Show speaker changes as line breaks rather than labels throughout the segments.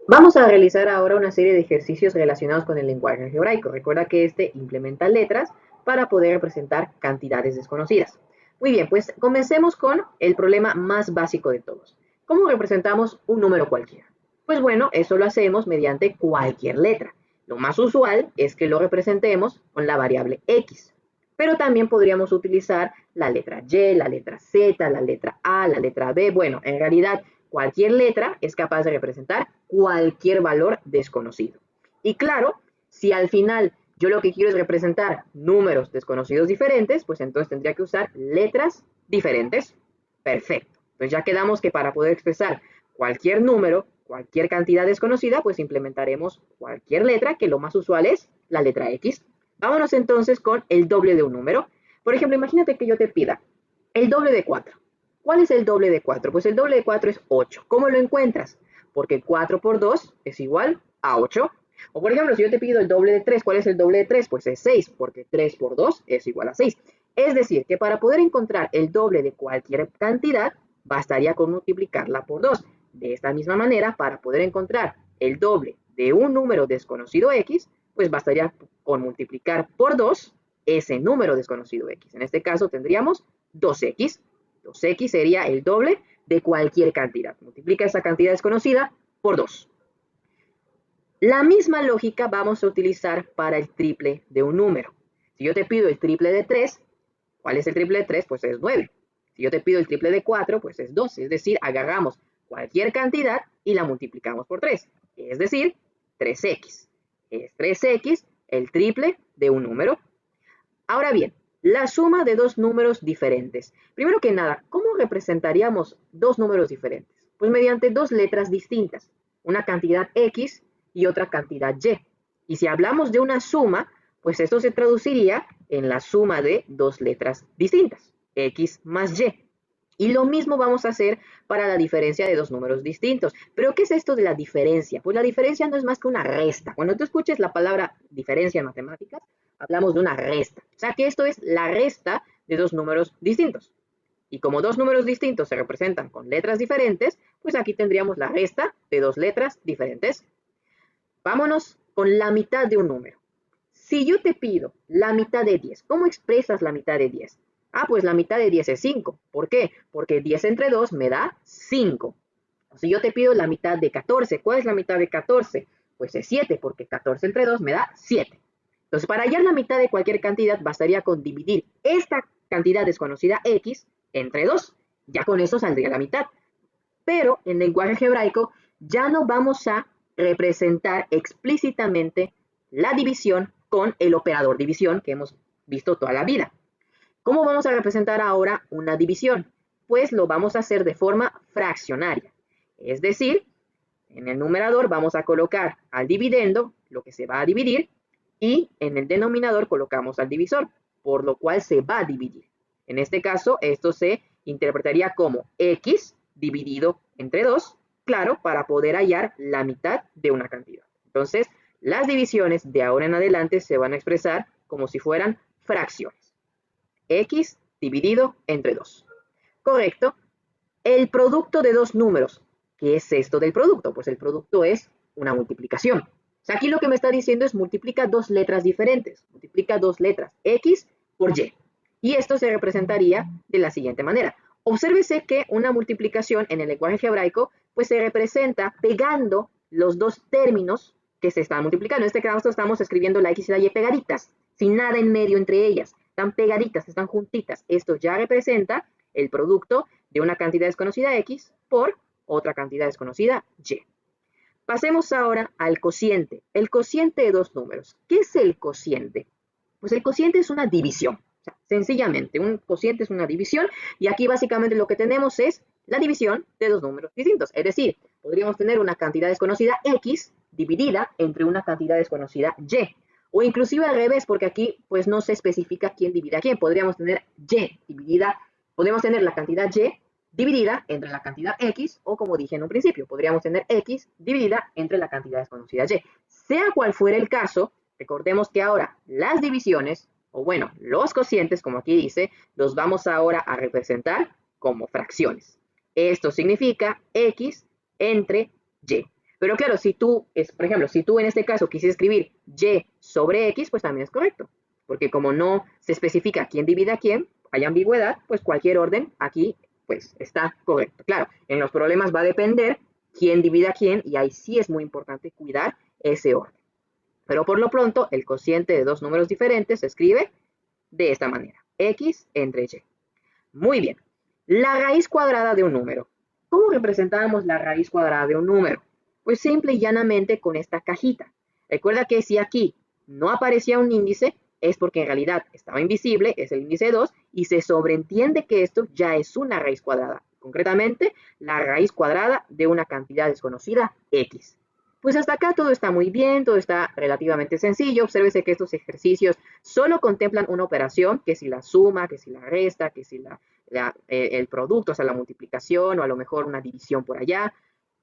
Vamos a realizar ahora una serie de ejercicios relacionados con el lenguaje algebraico. Recuerda que este implementa letras para poder representar cantidades desconocidas. Muy bien, pues comencemos con el problema más básico de todos. ¿Cómo representamos un número cualquiera? Pues bueno, eso lo hacemos mediante cualquier letra. Lo más usual es que lo representemos con la variable x, pero también podríamos utilizar la letra y, la letra z, la letra a, la letra b. Bueno, en realidad cualquier letra es capaz de representar cualquier valor desconocido. Y claro, si al final yo lo que quiero es representar números desconocidos diferentes, pues entonces tendría que usar letras diferentes. Perfecto. Pues ya quedamos que para poder expresar cualquier número, cualquier cantidad desconocida, pues implementaremos cualquier letra, que lo más usual es la letra X. Vámonos entonces con el doble de un número. Por ejemplo, imagínate que yo te pida el doble de 4. ¿Cuál es el doble de 4? Pues el doble de 4 es 8. ¿Cómo lo encuentras? Porque 4 por 2 es igual a 8. O por ejemplo, si yo te pido el doble de 3, ¿cuál es el doble de 3? Pues es 6, porque 3 por 2 es igual a 6. Es decir, que para poder encontrar el doble de cualquier cantidad, bastaría con multiplicarla por 2. De esta misma manera, para poder encontrar el doble de un número desconocido x, pues bastaría con multiplicar por 2 ese número desconocido x. En este caso tendríamos 2x. 2x sería el doble de cualquier cantidad. Multiplica esa cantidad desconocida por 2. La misma lógica vamos a utilizar para el triple de un número. Si yo te pido el triple de 3, ¿cuál es el triple de 3? Pues es 9. Si yo te pido el triple de 4, pues es 12. Es decir, agarramos cualquier cantidad y la multiplicamos por 3. Es decir, 3x. Es 3x el triple de un número. Ahora bien, la suma de dos números diferentes. Primero que nada, ¿cómo representaríamos dos números diferentes? Pues mediante dos letras distintas, una cantidad x y otra cantidad y. Y si hablamos de una suma, pues esto se traduciría en la suma de dos letras distintas, x más y. Y lo mismo vamos a hacer para la diferencia de dos números distintos. ¿Pero qué es esto de la diferencia? Pues la diferencia no es más que una resta. Cuando tú escuches la palabra diferencia en matemáticas, hablamos de una resta. O sea que esto es la resta de dos números distintos. Y como dos números distintos se representan con letras diferentes, pues aquí tendríamos la resta de dos letras diferentes. Vámonos con la mitad de un número. Si yo te pido la mitad de 10, ¿cómo expresas la mitad de 10? Ah, pues la mitad de 10 es 5. ¿Por qué? Porque 10 entre 2 me da 5. Si yo te pido la mitad de 14, ¿cuál es la mitad de 14? Pues es 7, porque 14 entre 2 me da 7. Entonces, para hallar la mitad de cualquier cantidad, bastaría con dividir esta cantidad desconocida x entre 2. Ya con eso saldría la mitad. Pero en lenguaje algebraico ya no vamos a representar explícitamente la división con el operador división que hemos visto toda la vida. ¿Cómo vamos a representar ahora una división? Pues lo vamos a hacer de forma fraccionaria. Es decir, en el numerador vamos a colocar al dividendo, lo que se va a dividir, y en el denominador colocamos al divisor, por lo cual se va a dividir. En este caso, esto se interpretaría como x dividido entre 2, claro, para poder hallar la mitad de una cantidad. Entonces, las divisiones de ahora en adelante se van a expresar como si fueran fracciones. X dividido entre 2. Correcto. El producto de dos números. ¿Qué es esto del producto? Pues el producto es una multiplicación. O sea, aquí lo que me está diciendo es multiplica dos letras diferentes. Multiplica dos letras, x por y. Y esto se representaría de la siguiente manera. Obsérvese que una multiplicación en el lenguaje algebraico pues se representa pegando los dos términos que se están multiplicando. En este caso estamos escribiendo la x y la y pegaditas, sin nada en medio entre ellas. Están pegaditas, están juntitas. Esto ya representa el producto de una cantidad desconocida x por otra cantidad desconocida y. Pasemos ahora al cociente. El cociente de dos números. ¿Qué es el cociente? Pues el cociente es una división. O sea, sencillamente, un cociente es una división y aquí básicamente lo que tenemos es la división de dos números distintos. Es decir, podríamos tener una cantidad desconocida x dividida entre una cantidad desconocida y. O inclusive al revés, porque aquí pues no se especifica quién divide a quién. Podríamos tener y dividida, podemos tener la cantidad y dividida entre la cantidad x, o como dije en un principio, podríamos tener x dividida entre la cantidad desconocida y. Sea cual fuera el caso, recordemos que ahora las divisiones, o bueno, los cocientes, como aquí dice, los vamos ahora a representar como fracciones. Esto significa x entre y. Pero claro, por ejemplo, si tú en este caso quisieras escribir y sobre x, pues también es correcto. Porque como no se especifica quién divide a quién, hay ambigüedad, pues cualquier orden aquí pues está correcto. Claro, en los problemas va a depender quién divide a quién y ahí sí es muy importante cuidar ese orden. Pero por lo pronto, el cociente de dos números diferentes se escribe de esta manera, x entre y. Muy bien. La raíz cuadrada de un número. ¿Cómo representamos la raíz cuadrada de un número? Pues simple y llanamente con esta cajita. Recuerda que si aquí no aparecía un índice, es porque en realidad estaba invisible, es el índice 2, y se sobreentiende que esto ya es una raíz cuadrada. Concretamente, la raíz cuadrada de una cantidad desconocida, x. Pues hasta acá todo está muy bien, todo está relativamente sencillo. Obsérvese que estos ejercicios solo contemplan una operación, que si la suma, que si la resta, que si el producto, o sea, la multiplicación o a lo mejor una división por allá.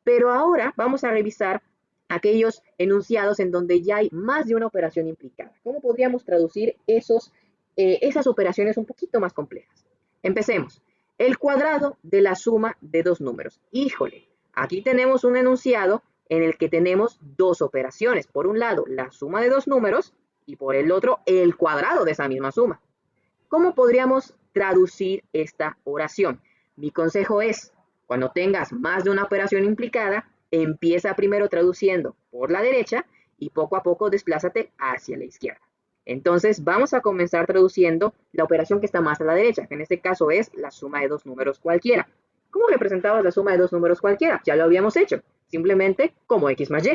Pero ahora vamos a revisar aquellos enunciados en donde ya hay más de una operación implicada. ¿Cómo podríamos traducir esas operaciones un poquito más complejas? Empecemos. El cuadrado de la suma de dos números. Híjole, aquí tenemos un enunciado en el que tenemos dos operaciones. Por un lado, la suma de dos números y por el otro, el cuadrado de esa misma suma. ¿Cómo podríamos traducir esta oración? Mi consejo es, cuando tengas más de una operación implicada, empieza primero traduciendo por la derecha y poco a poco desplázate hacia la izquierda. Entonces vamos a comenzar traduciendo la operación que está más a la derecha, que en este caso es la suma de dos números cualquiera. ¿Cómo representamos la suma de dos números cualquiera? Ya lo habíamos hecho, simplemente como x más y.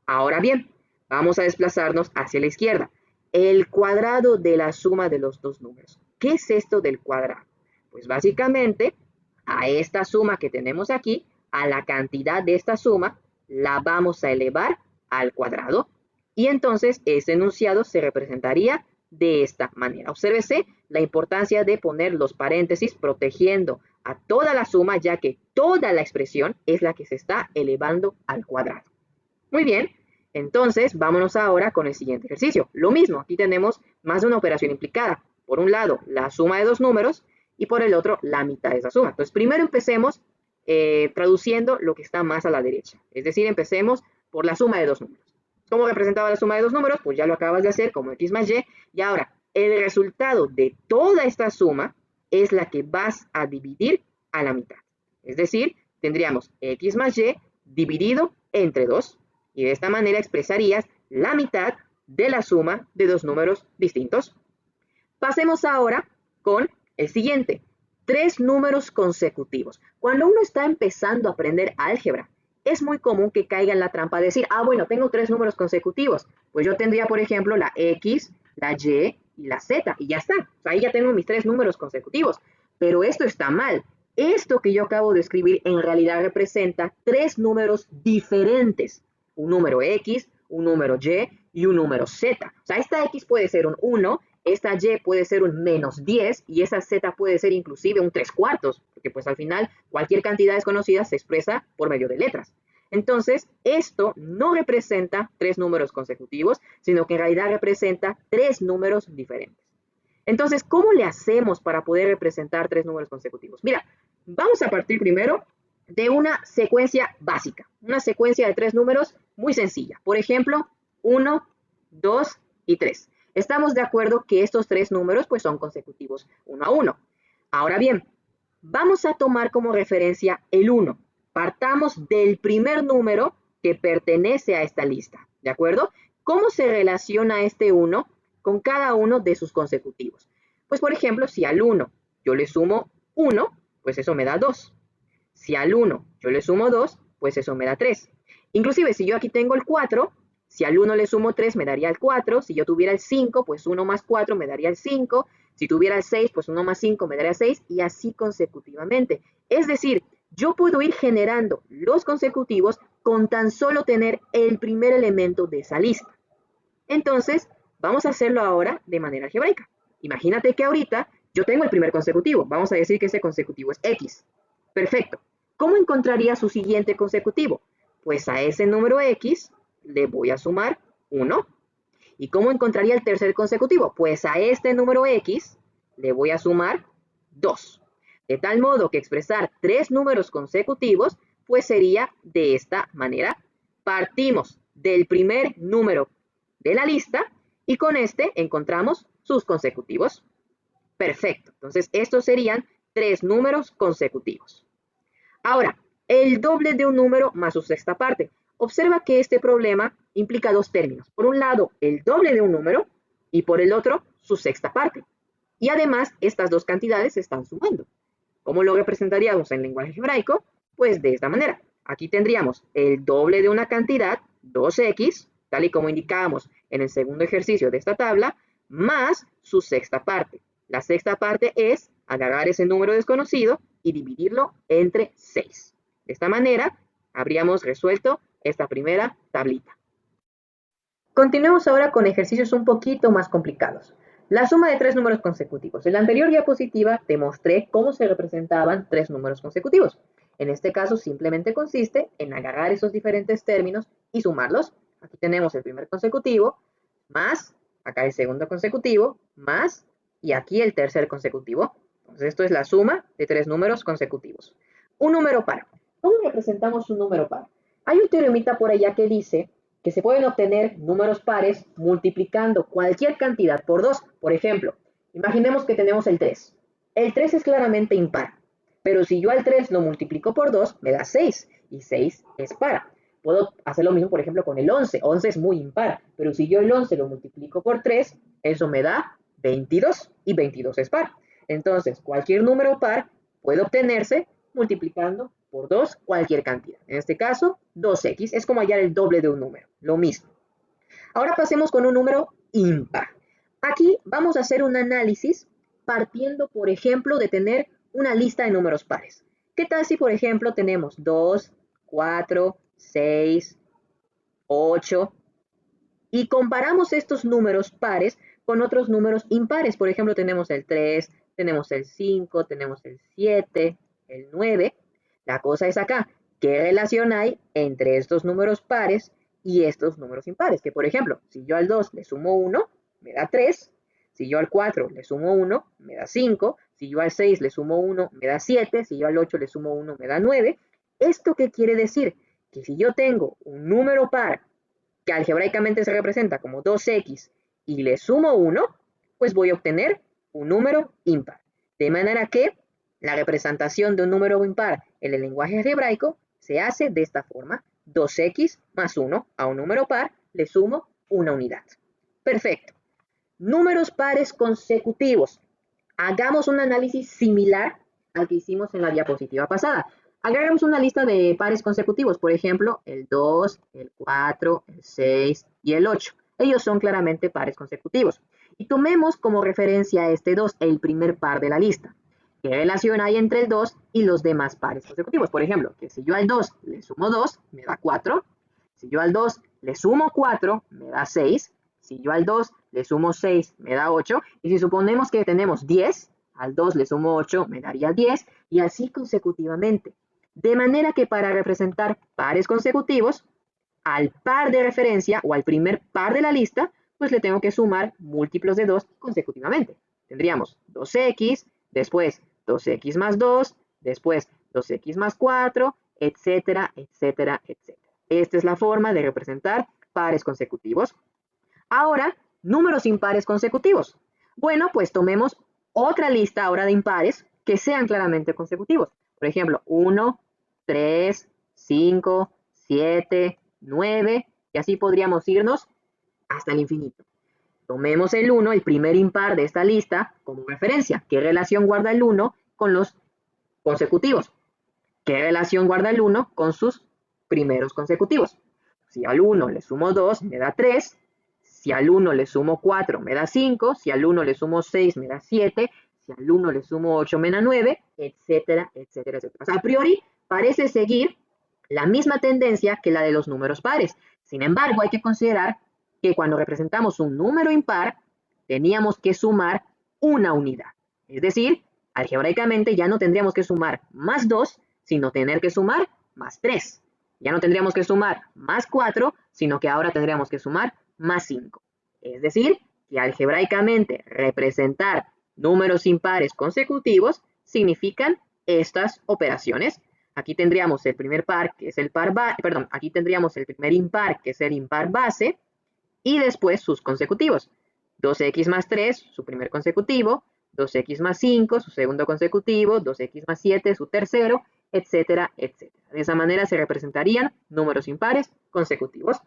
Ahora bien, vamos a desplazarnos hacia la izquierda. El cuadrado de la suma de los dos números. ¿Qué es esto del cuadrado? Pues básicamente a esta suma que tenemos aquí, a la cantidad de esta suma, la vamos a elevar al cuadrado y entonces ese enunciado se representaría de esta manera. Obsérvese la importancia de poner los paréntesis protegiendo a toda la suma, ya que toda la expresión es la que se está elevando al cuadrado. Muy bien, entonces vámonos ahora con el siguiente ejercicio. Lo mismo, aquí tenemos más de una operación implicada. Por un lado, la suma de dos números y por el otro, la mitad de esa suma. Entonces, primero empecemos traduciendo lo que está más a la derecha. Es decir, empecemos por la suma de dos números. ¿Cómo representaba la suma de dos números? Pues ya lo acabas de hacer como x más y. Y ahora, el resultado de toda esta suma es la que vas a dividir a la mitad. Es decir, tendríamos x más y dividido entre 2. Y de esta manera expresarías la mitad de la suma de dos números distintos. Pasemos ahora con el siguiente. Tres números consecutivos. Cuando uno está empezando a aprender álgebra, es muy común que caiga en la trampa de decir, bueno, tengo tres números consecutivos. Pues yo tendría, por ejemplo, la X, la Y y la Z, y ya está. O sea, ahí ya tengo mis tres números consecutivos. Pero esto está mal. Esto que yo acabo de escribir en realidad representa tres números diferentes. Un número X, un número Y y un número Z. O sea, esta X puede ser un 1, esta Y puede ser un menos 10 y esa Z puede ser inclusive un 3/4, porque pues al final cualquier cantidad desconocida se expresa por medio de letras. Entonces, esto no representa tres números consecutivos, sino que en realidad representa tres números diferentes. Entonces, ¿cómo le hacemos para poder representar tres números consecutivos? Mira, vamos a partir primero de una secuencia básica, una secuencia de tres números muy sencilla. Por ejemplo, 1, 2 y 3. Estamos de acuerdo que estos tres números pues son consecutivos uno a uno. Ahora bien, vamos a tomar como referencia el 1. Partamos del primer número que pertenece a esta lista, ¿de acuerdo? ¿Cómo se relaciona este 1 con cada uno de sus consecutivos? Pues por ejemplo, si al 1 yo le sumo 1, pues eso me da 2. Si al 1 yo le sumo 2, pues eso me da 3. Inclusive si yo aquí tengo el 4, si al 1 le sumo 3 me daría el 4. Si yo tuviera el 5, pues 1 más 4 me daría el 5. Si tuviera el 6, pues 1 más 5 me daría 6 y así consecutivamente. Es decir, yo puedo ir generando los consecutivos con tan solo tener el primer elemento de esa lista. Entonces, vamos a hacerlo ahora de manera algebraica. Imagínate que ahorita yo tengo el primer consecutivo. Vamos a decir que ese consecutivo es X. Perfecto. ¿Cómo encontraría su siguiente consecutivo? Pues a ese número X le voy a sumar 1. ¿Y cómo encontraría el tercer consecutivo? Pues a este número X le voy a sumar 2. De tal modo que expresar tres números consecutivos, pues sería de esta manera. partimos del primer número de la lista y con este encontramos sus consecutivos. Perfecto. Entonces, estos serían 3 números consecutivos. Ahora, el doble de un número más su sexta parte. Observa que este problema implica 2 términos. Por un lado, el doble de un número y por el otro, su sexta parte. Y además, estas dos cantidades se están sumando. ¿Cómo lo representaríamos en lenguaje algebraico? Pues de esta manera. Aquí tendríamos el doble de una cantidad, 2x, tal y como indicábamos en el segundo ejercicio de esta tabla, más su sexta parte. La sexta parte es agarrar ese número desconocido y dividirlo entre 6. De esta manera, habríamos resuelto esta primera tablita. Continuemos ahora con ejercicios un poquito más complicados. La suma de 3 números consecutivos. En la anterior diapositiva te mostré cómo se representaban 3 números consecutivos. En este caso simplemente consiste en agarrar esos diferentes términos y sumarlos. Aquí tenemos el primer consecutivo, más, acá el segundo consecutivo, más, y aquí el tercer consecutivo. Entonces esto es la suma de 3 números consecutivos. Un número par. ¿Cómo representamos un número par? Hay un teoremita por allá que dice que se pueden obtener números pares multiplicando cualquier cantidad por 2. Por ejemplo, imaginemos que tenemos el 3. El 3 es claramente impar, pero si yo al 3 lo multiplico por 2, me da 6, y 6 es par. Puedo hacer lo mismo, por ejemplo, con el 11. 11 es muy impar, pero si yo el 11 lo multiplico por 3, eso me da 22, y 22 es par. Entonces, cualquier número par puede obtenerse multiplicando por 2 cualquier cantidad. En este caso, 2x es como hallar el doble de un número, lo mismo. Ahora pasemos con un número impar. Aquí vamos a hacer un análisis partiendo, por ejemplo, de tener una lista de números pares. ¿Qué tal si, por ejemplo, tenemos 2, 4, 6, 8 y comparamos estos números pares con otros números impares? Por ejemplo, tenemos el 3, tenemos el 5, tenemos el 7, el 9. La cosa es acá, ¿qué relación hay entre estos números pares y estos números impares? Que, por ejemplo, si yo al 2 le sumo 1, me da 3. Si yo al 4 le sumo 1, me da 5. Si yo al 6 le sumo 1, me da 7. Si yo al 8 le sumo 1, me da 9. ¿Esto qué quiere decir? Que si yo tengo un número par que algebraicamente se representa como 2x y le sumo 1, pues voy a obtener un número impar. De manera que la representación de un número impar en el lenguaje algebraico se hace de esta forma: 2x más 1 a un número par le sumo una unidad. Perfecto. Números pares consecutivos. Hagamos un análisis similar al que hicimos en la diapositiva pasada. Agregamos una lista de pares consecutivos, por ejemplo, el 2, el 4, el 6 y el 8. Ellos son claramente pares consecutivos. Y tomemos como referencia a este 2, el primer par de la lista. ¿Qué relación hay entre el 2 y los demás pares consecutivos? Por ejemplo, que si yo al 2 le sumo 2, me da 4. Si yo al 2 le sumo 4, me da 6. Si yo al 2 le sumo 6, me da 8. Y si suponemos que tenemos 10, al 2 le sumo 8, me daría 10. Y así consecutivamente. De manera que para representar pares consecutivos, al par de referencia o al primer par de la lista, pues le tengo que sumar múltiplos de 2 consecutivamente. Tendríamos 2x, después 2x más 2, después 2x más 4, etcétera, etcétera, etcétera. Esta es la forma de representar pares consecutivos. Ahora, números impares consecutivos. Bueno, pues tomemos otra lista ahora de impares que sean claramente consecutivos. Por ejemplo, 1, 3, 5, 7, 9, y así podríamos irnos hasta el infinito. Tomemos el 1, el primer impar de esta lista, como referencia. ¿Qué relación guarda el 1 con los consecutivos? ¿Qué relación guarda el 1 con sus primeros consecutivos? Si al 1 le sumo 2, me da 3. Si al 1 le sumo 4, me da 5. Si al 1 le sumo 6, me da 7. Si al 1 le sumo 8, me da 9, etcétera, etcétera, etcétera. O sea, a priori parece seguir la misma tendencia que la de los números pares. Sin embargo, hay que considerar que cuando representamos un número impar, teníamos que sumar una unidad. Es decir, algebraicamente ya no tendríamos que sumar más 2, sino tener que sumar más 3. Ya no tendríamos que sumar más 4, sino que ahora tendríamos que sumar más 5. Es decir, que algebraicamente representar números impares consecutivos significan estas operaciones. Aquí tendríamos el primer par, que es el par base, perdón, aquí tendríamos el primer impar, que es el impar base, y después sus consecutivos. 2x más 3, su primer consecutivo, 2x más 5, su segundo consecutivo, 2x más 7, su tercero, etcétera, etcétera. De esa manera se representarían números impares consecutivos.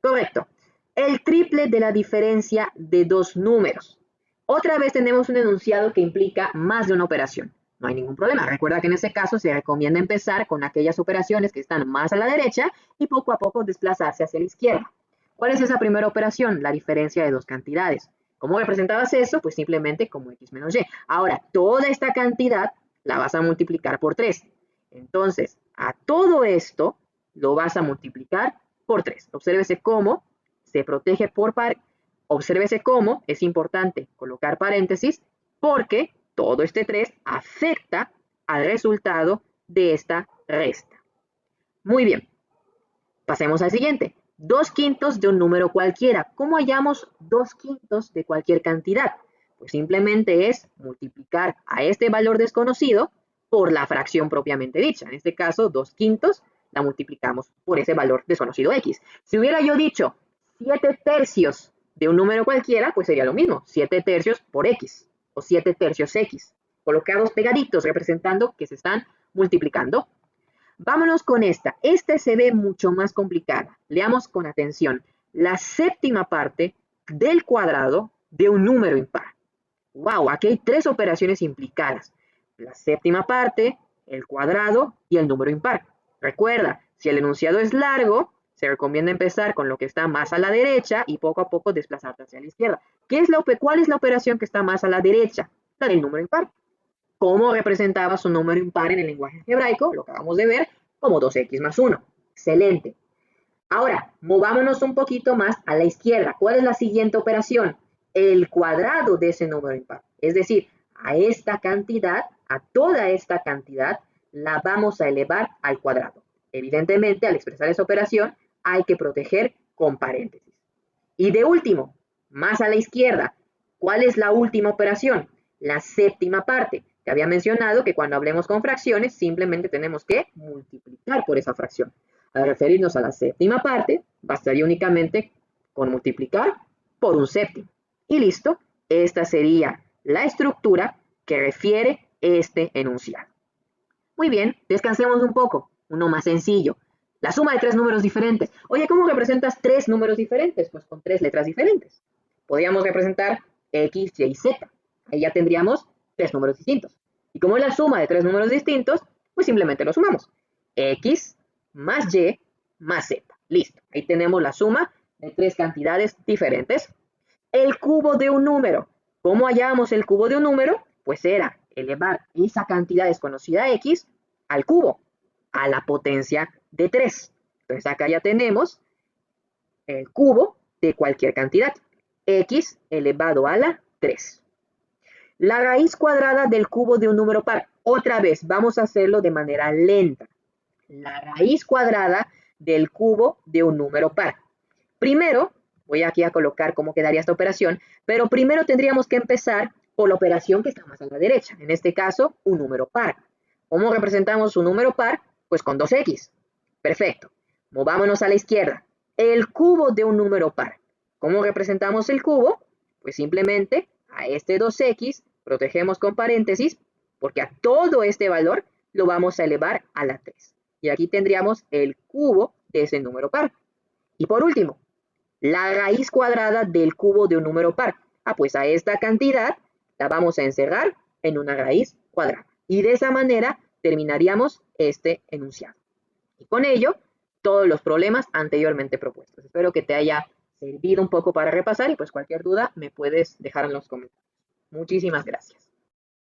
Correcto. El triple de la diferencia de dos números. Otra vez tenemos un enunciado que implica más de una operación. No hay ningún problema. Recuerda que en ese caso se recomienda empezar con aquellas operaciones que están más a la derecha y poco a poco desplazarse hacia la izquierda. ¿Cuál es esa primera operación? La diferencia de dos cantidades. ¿Cómo representabas eso? Pues simplemente como x menos y. Ahora, toda esta cantidad la vas a multiplicar por 3. Entonces, a todo esto lo vas a multiplicar por 3. Obsérvese cómo se protege por par. Obsérvese cómo es importante colocar paréntesis porque todo este 3 afecta al resultado de esta resta. Muy bien. Pasemos al siguiente. 2/5 de un número cualquiera. ¿Cómo hallamos 2/5 de cualquier cantidad? Pues simplemente es multiplicar a este valor desconocido por la fracción propiamente dicha. En este caso, 2/5 la multiplicamos por ese valor desconocido x. Si hubiera yo dicho 7/3 de un número cualquiera, pues sería lo mismo, 7/3 por x o 7/3 x. Colocados pegaditos representando que se están multiplicando. Vámonos con esta. Esta se ve mucho más complicada. Leamos con atención. La séptima parte del cuadrado de un número impar. ¡Wow! Aquí hay 3 operaciones implicadas. La séptima parte, el cuadrado y el número impar. Recuerda, si el enunciado es largo, se recomienda empezar con lo que está más a la derecha y poco a poco desplazarte hacia la izquierda. ¿Cuál es la operación que está más a la derecha? La del número impar. ¿Cómo representaba su número impar en el lenguaje algebraico? Lo acabamos de ver como 2x más 1. Excelente. Ahora, movámonos un poquito más a la izquierda. ¿Cuál es la siguiente operación? El cuadrado de ese número impar. Es decir, a esta cantidad, a toda esta cantidad, la vamos a elevar al cuadrado. Evidentemente, al expresar esa operación, hay que proteger con paréntesis. Y de último, más a la izquierda, ¿cuál es la última operación? La séptima parte. Te había mencionado que cuando hablemos con fracciones, simplemente tenemos que multiplicar por esa fracción. Al referirnos a la séptima parte, bastaría únicamente con multiplicar por un séptimo. Y listo, esta sería la estructura que refiere este enunciado. Muy bien, descansemos un poco. Uno más sencillo. La suma de 3 números diferentes. Oye, ¿cómo representas 3 números diferentes? Pues con 3 letras diferentes. Podríamos representar x, y, z. Ahí ya tendríamos 3 números distintos. Y como es la suma de 3 números distintos, pues simplemente lo sumamos. X más y más z. Listo. Ahí tenemos la suma de 3 cantidades diferentes. El cubo de un número. ¿Cómo hallamos el cubo de un número? Pues era elevar esa cantidad desconocida x al cubo, a la potencia de 3. Entonces acá ya tenemos el cubo de cualquier cantidad. X elevado a la 3. La raíz cuadrada del cubo de un número par. Otra vez, vamos a hacerlo de manera lenta. La raíz cuadrada del cubo de un número par. Primero, voy aquí a colocar cómo quedaría esta operación, pero primero tendríamos que empezar por la operación que está más a la derecha. En este caso, un número par. ¿Cómo representamos un número par? Pues con 2x. Perfecto. Movámonos a la izquierda. El cubo de un número par. ¿Cómo representamos el cubo? Pues simplemente a este 2x protegemos con paréntesis porque a todo este valor lo vamos a elevar a la 3. Y aquí tendríamos el cubo de ese número par. Y por último, la raíz cuadrada del cubo de un número par. Pues a esta cantidad la vamos a encerrar en una raíz cuadrada. Y de esa manera terminaríamos este enunciado. Y con ello, todos los problemas anteriormente propuestos. Espero que te haya servido un poco para repasar y pues cualquier duda me puedes dejar en los comentarios. Muchísimas gracias.